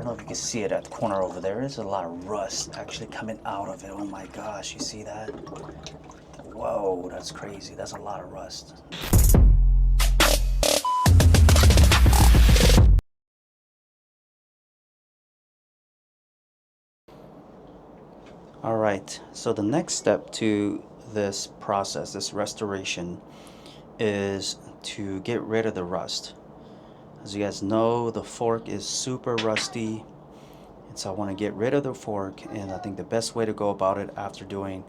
know if you can see it at the corner over there. There's a lot of rust actually coming out of it. Oh my gosh, you see that? Whoa, that's crazy. That's a lot of rust. All right, so the next step to this process, this restoration, is to get rid of the rust. As you guys know, the fork is super rusty, and so I want to get rid of the fork, and I think the best way to go about it after doing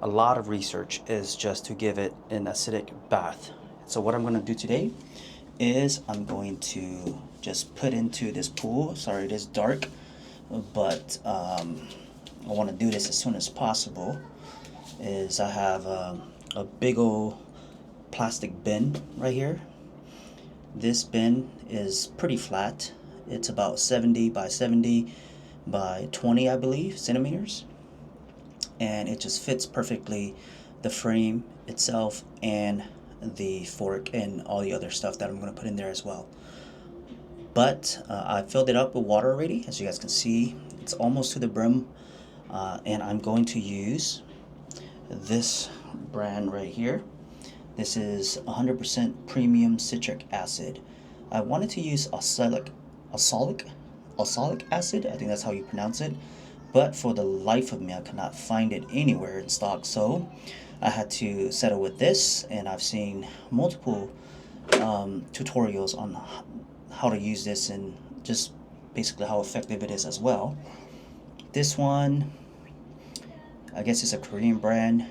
a lot of research is just to give it an acidic bath. So what I'm going to do today is I'm going to just put into this pool. Sorry, it is dark, but I want to do this as soon as possible. Is I have a big old plastic bin right here. This bin is pretty flat. It's about 70 by 70 by 20, I believe, centimeters. And it just fits perfectly the frame itself and the fork and all the other stuff that I'm going to put in there as well. But I filled it up with water already, as you guys can see. It's almost to the brim, and I'm going to use this brand right here. This is 100% premium citric acid. I wanted to use oxalic acid, I think that's how you pronounce it, but for the life of me I could not find it anywhere in stock, so I had to settle with this, and I've seen multiple tutorials on how to use this and just basically how effective it is as well. This one, I guess it's a Korean brand.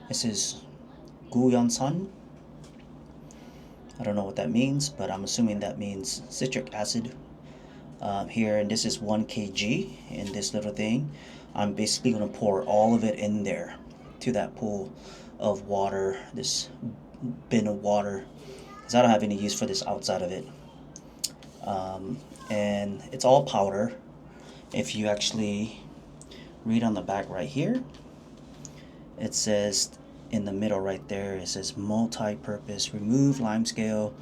This is Guyonsan. I don't know what that means, but I'm assuming that means citric acid. Here, and this is 1 kg in this little thing. I'm basically going to pour all of it in there to that pool of water, this bin of water, because I don't have any use for this outside of it. And it's all powder. If you actually read on the back right here, it says in the middle right there, it says multi-purpose, remove limescale,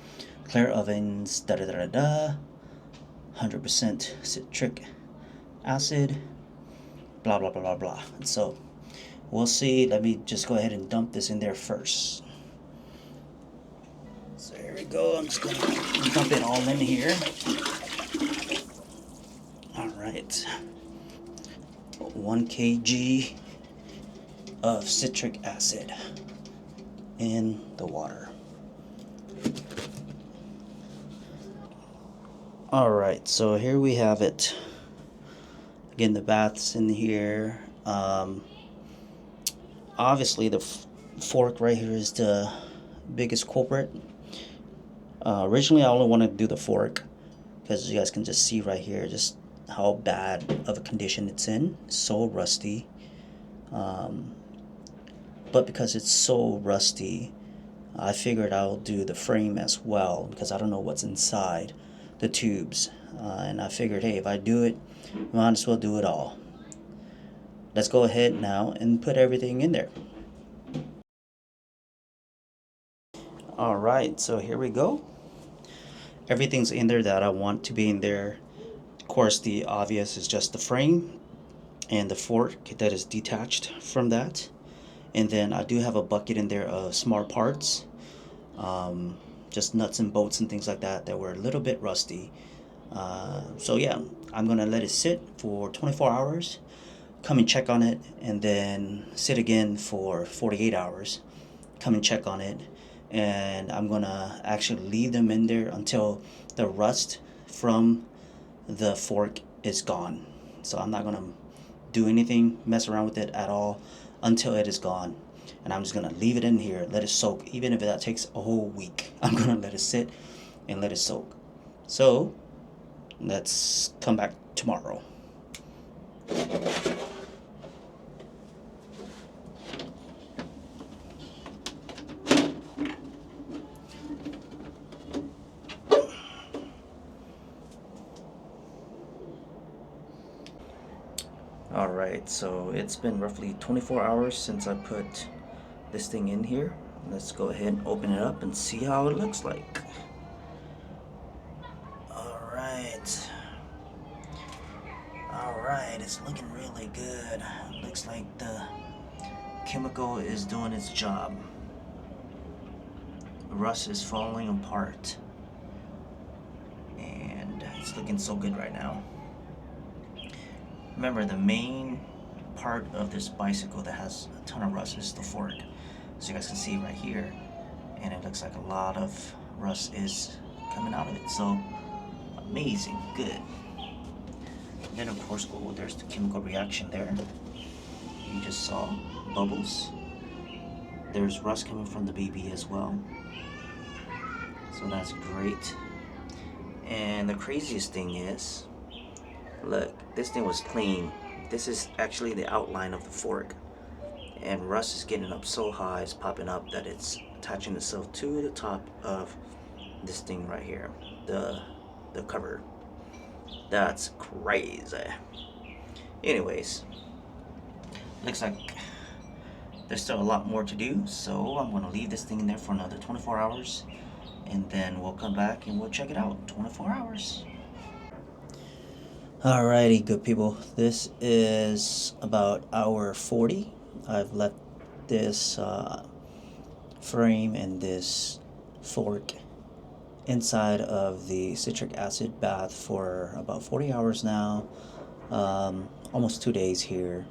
clear ovens, da da da da da, 100% citric acid, blah blah blah blah blah. So we'll see. Let me just go ahead and dump this in there first. So here we go. I'm just gonna dump it all in here. All right, 1 kg of citric acid in the water. All right, so here we have it. Again, the bath's in here. Obviously, the fork right here is the biggest culprit. Originally, I only wanted to do the fork because you guys can just see right here just how bad of a condition it's in. It's so rusty. But because it's so rusty, I figured I'll do the frame as well because I don't know what's inside the tubes, and I figured, hey, if I do it, might as well do it all. Let's go ahead now and put everything in there. All right, so here we go. Everything's in there that I want to be in there. Of course, the obvious is just the frame and the fork that is detached from that. And then I do have a bucket in there of smart parts, just nuts and bolts and things like that that were a little bit rusty. So yeah, I'm gonna let it sit for 24 hours, come and check on it, and then sit again for 48 hours, come and check on it, and I'm gonna actually leave them in there until the rust from the fork is gone. So I'm not gonna do anything, mess around with it at all until it is gone. And I'm just gonna leave it in here, let it soak. Even if that takes a whole week, I'm gonna let it sit and let it soak. So let's come back tomorrow. Alright, so it's been roughly 24 hours since I put this thing in here. Let's go ahead and open it up and see how it looks like. Alright, Alright, it's looking really good. Looks like the chemical is doing its job. The rust is falling apart. And it's looking so good right now. Remember, the main part of this bicycle that has a ton of rust is the fork. So you guys can see right here, and it looks like a lot of rust is coming out of it. So amazing, good. And then of course, oh, there's the chemical reaction there. You just saw bubbles. There's rust coming from the BB as well. So that's great. And the craziest thing is, look, this thing was clean. This is actually the outline of the fork. And rust is getting up so high, it's popping up, that it's attaching itself to the top of this thing right here, the cover. That's crazy. Anyways, looks like there's still a lot more to do, so I'm going to leave this thing in there for another 24 hours, and then we'll come back and we'll check it out. 24 hours. Alrighty, good people. This is about hour 40. I've left this frame and this fork inside of the citric acid bath for about 40 hours now, almost 2 days here.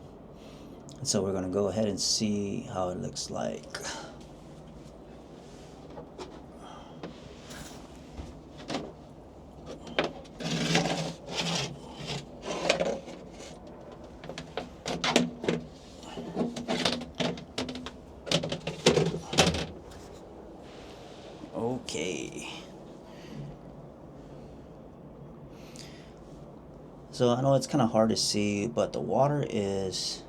And so we're going to go ahead and see how it looks like. Okay. So I know it's kind of hard to see, but the water is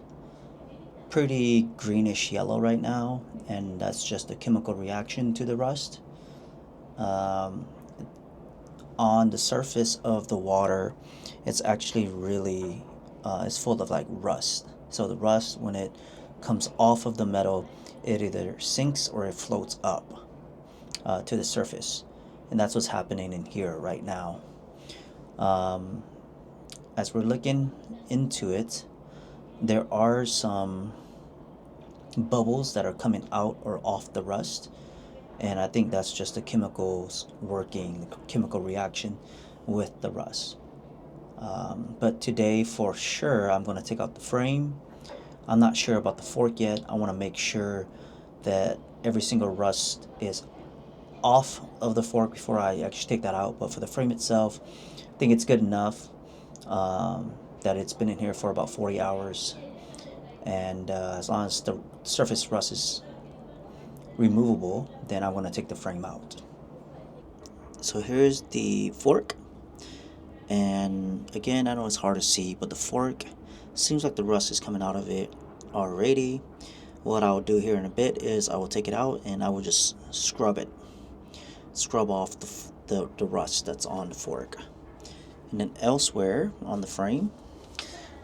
pretty greenish yellow right now, and that's just a chemical reaction to the rust. On the surface of the water, it's actually really it's full of like rust. So the rust, when it comes off of the metal, it either sinks or it floats up to the surface, and that's what's happening in here right now. As we're looking into it, there are some bubbles that are coming out or off the rust, and I think that's just the chemicals working, the chemical reaction with the rust. But today for sure I'm going to take out the frame. I'm not sure about the fork yet. I want to make sure that every single rust is off of the fork before I actually take that out. But for the frame itself, I think it's good enough that it's been in here for about 40 hours, and as long as the surface rust is removable, then I'm going to take the frame out. So here's the fork, and again, I know it's hard to see, but the fork seems like the rust is coming out of it already. What I'll do here in a bit is I will take it out and I will just scrub off the rust that's on the fork. And then elsewhere on the frame,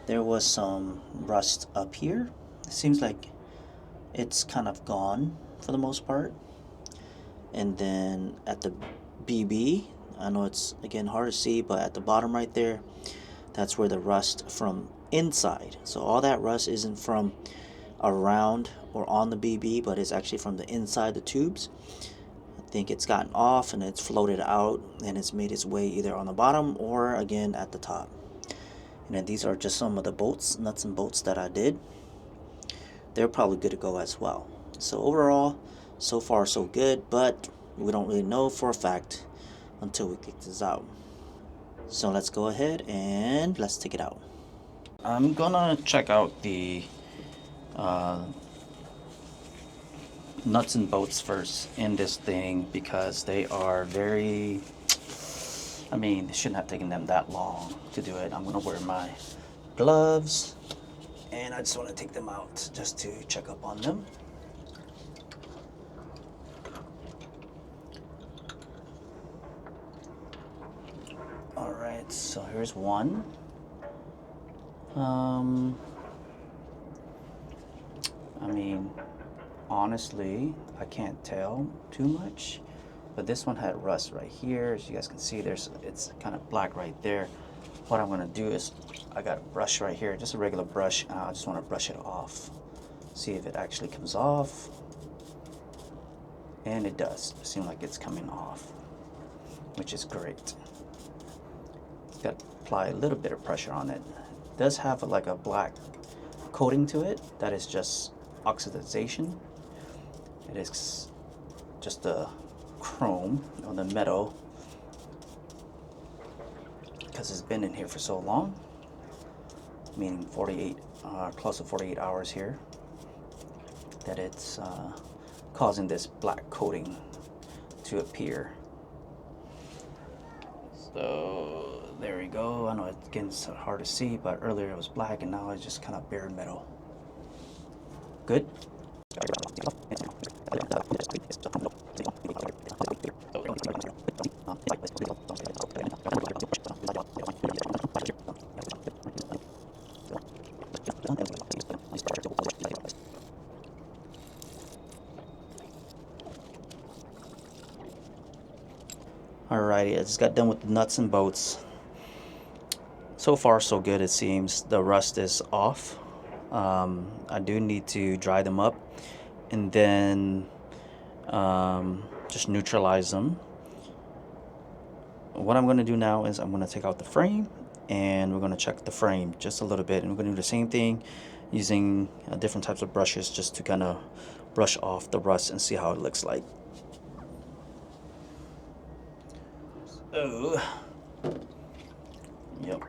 there was some rust up here. It seems like it's kind of gone for the most part. And then at the BB, I know it's again hard to see, but at the bottom right there, that's where the rust from inside. So all that rust isn't from around or on the BB, but it's actually from the inside the tubes. I think it's gotten off and it's floated out and it's made its way either on the bottom or again at the top. And then these are just some of the bolts, nuts and bolts that I did. They're probably good to go as well. So overall, so far so good, but we don't really know for a fact until we get this out. So let's go ahead and let's take it out. I'm gonna check out the nuts and bolts first in this thing because they are very, I mean, it shouldn't have taken them that long to do it. I'm gonna wear my gloves and I just want to take them out just to check up on them. Alright, so here's one. I mean, honestly, I can't tell too much, but this one had rust right here. As you guys can see, it's kind of black right there. What I'm gonna do is I got a brush right here, just a regular brush. I just want to brush it off, see if it actually comes off. And it does. It seems like it's coming off, which is great. Got to apply a little bit of pressure on it. It does have like a black coating to it. That is just oxidization. It is just the chrome or the metal, because it's been in here for so long, meaning 48, close to 48 hours here, that it's causing this black coating to appear. So there we go. I know it's getting so hard to see, but earlier it was black and now it's just kind of bare metal. Good. Alrighty, I just got done with the nuts and bolts. So far so good, it seems. The rust is off. I do need to dry them up and then just neutralize them. What I'm going to do now is I'm going to take out the frame and we're going to check the frame just a little bit, and we're going to do the same thing using different types of brushes just to kind of brush off the rust and see how it looks like. So, yep.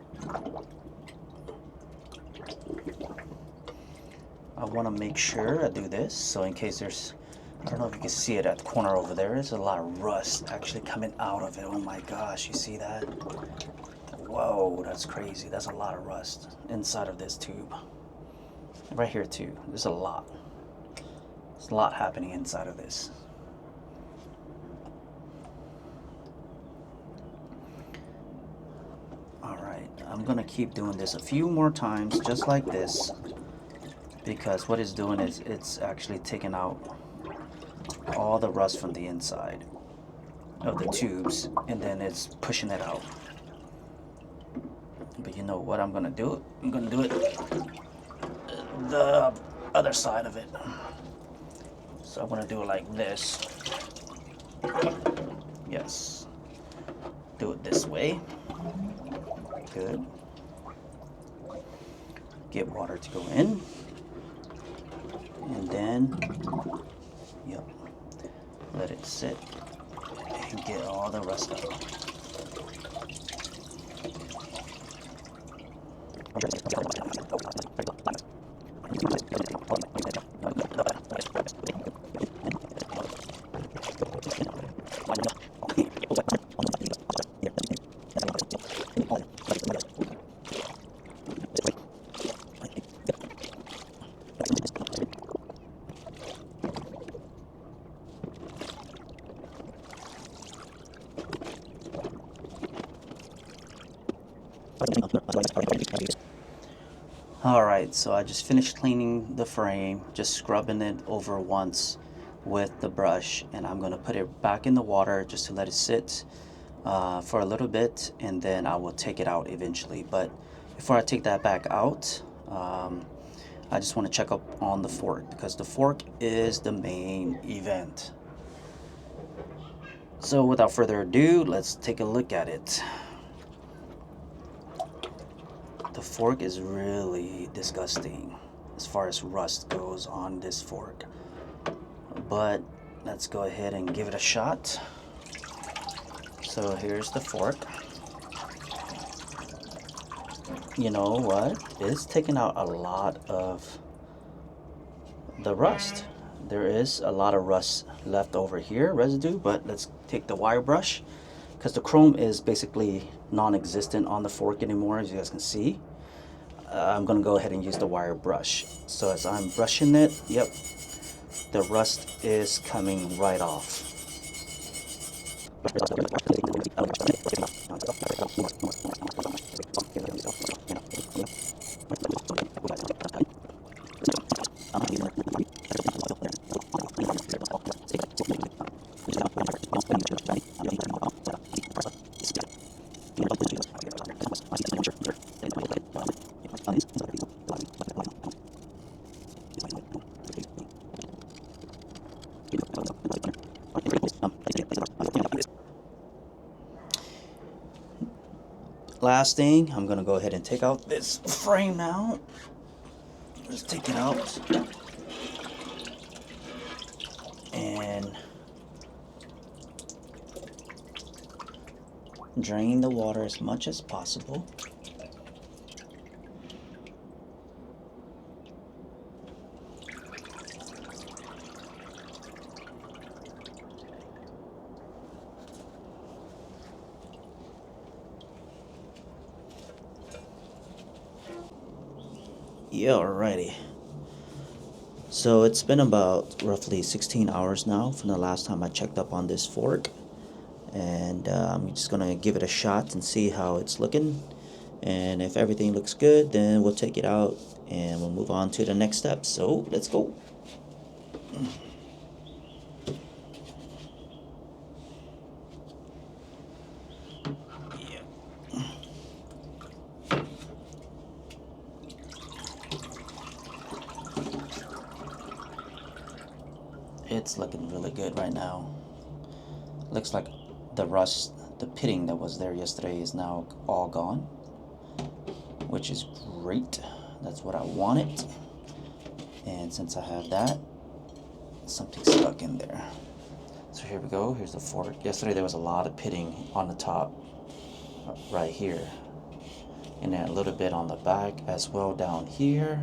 I want to make sure I do this, so in case there's, I don't know if you can see it at the corner over there, there's a lot of rust actually coming out of it. Oh my gosh, you see that? Whoa, that's crazy. That's a lot of rust inside of this tube. Right here too, there's a lot. There's a lot happening inside of this. Alright, I'm gonna keep doing this a few more times just like this, because what it's doing is it's actually taking out all the rust from the inside of the tubes, and then it's pushing it out. But you know what I'm gonna do? I'm gonna do it the other side of it. So I'm gonna do it like this. Yes. Do it this way. Good. Get water to go in. And then, yep, let it sit and get all the rust out. Alright, so I just finished cleaning the frame, just scrubbing it over once with the brush, and I'm going to put it back in the water just to let it sit for a little bit, and then I will take it out eventually. But before I take that back out, I just want to check up on the fork, because the fork is the main event. So without further ado, let's take a look at it. The fork is really disgusting as far as rust goes on this fork. But let's go ahead and give it a shot. So here's the fork. You know what? It's taking out a lot of the rust. There is a lot of rust left over here, residue, but let's take the wire brush, because the chrome is basically non-existent on the fork anymore, as you guys can see. I'm going to go ahead and use the wire brush. So as I'm brushing it, yep, the rust is coming right off. Last thing, I'm gonna go ahead and take out this frame now. Just take it out and drain the water as much as possible. Yeah, alrighty. So it's been about roughly 16 hours now from the last time I checked up on this fork. And I'm just gonna give it a shot and see how it's looking. And if everything looks good, then we'll take it out and we'll move on to the next step. So let's go. It's looking really good right now. Looks like the rust, the pitting that was there yesterday is now all gone, which is great. That's what I wanted. And since I have that, something stuck in there. So here we go. Here's the fork. Yesterday there was a lot of pitting on the top right here, and then a little bit on the back as well down here.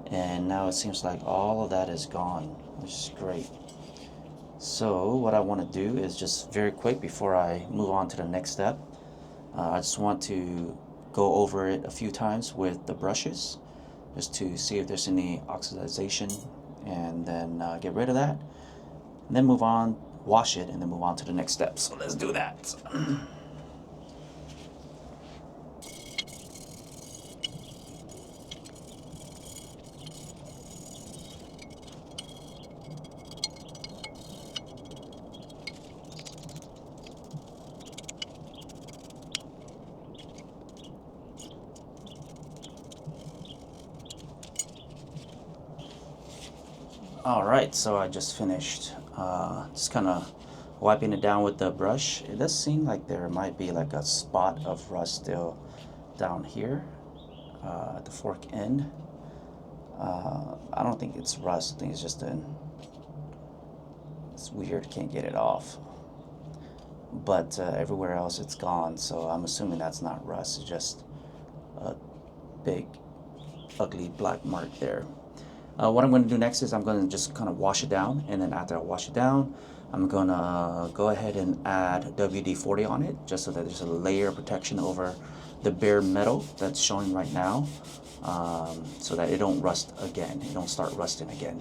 And now it seems like all of that is gone, which is great. So what I want to do is just very quick before I move on to the next step, I just want to go over it a few times with the brushes just to see if there's any oxidization, and then get rid of that, and then move on, wash it, and then move on to the next step. So let's do that. Alright, so I just finished just kind of wiping it down with the brush. It does seem like there might be like a spot of rust still down here at the fork end. I don't think it's rust. I think it's just it's weird, can't get it off. But everywhere else it's gone, so I'm assuming that's not rust. It's just a big ugly black mark there. What I'm going to do next is I'm going to just kind of wash it down, and then after I wash it down, I'm going to go ahead and add WD-40 on it, just so that there's a layer of protection over the bare metal that's showing right now, so that it don't rust again, it don't start rusting again.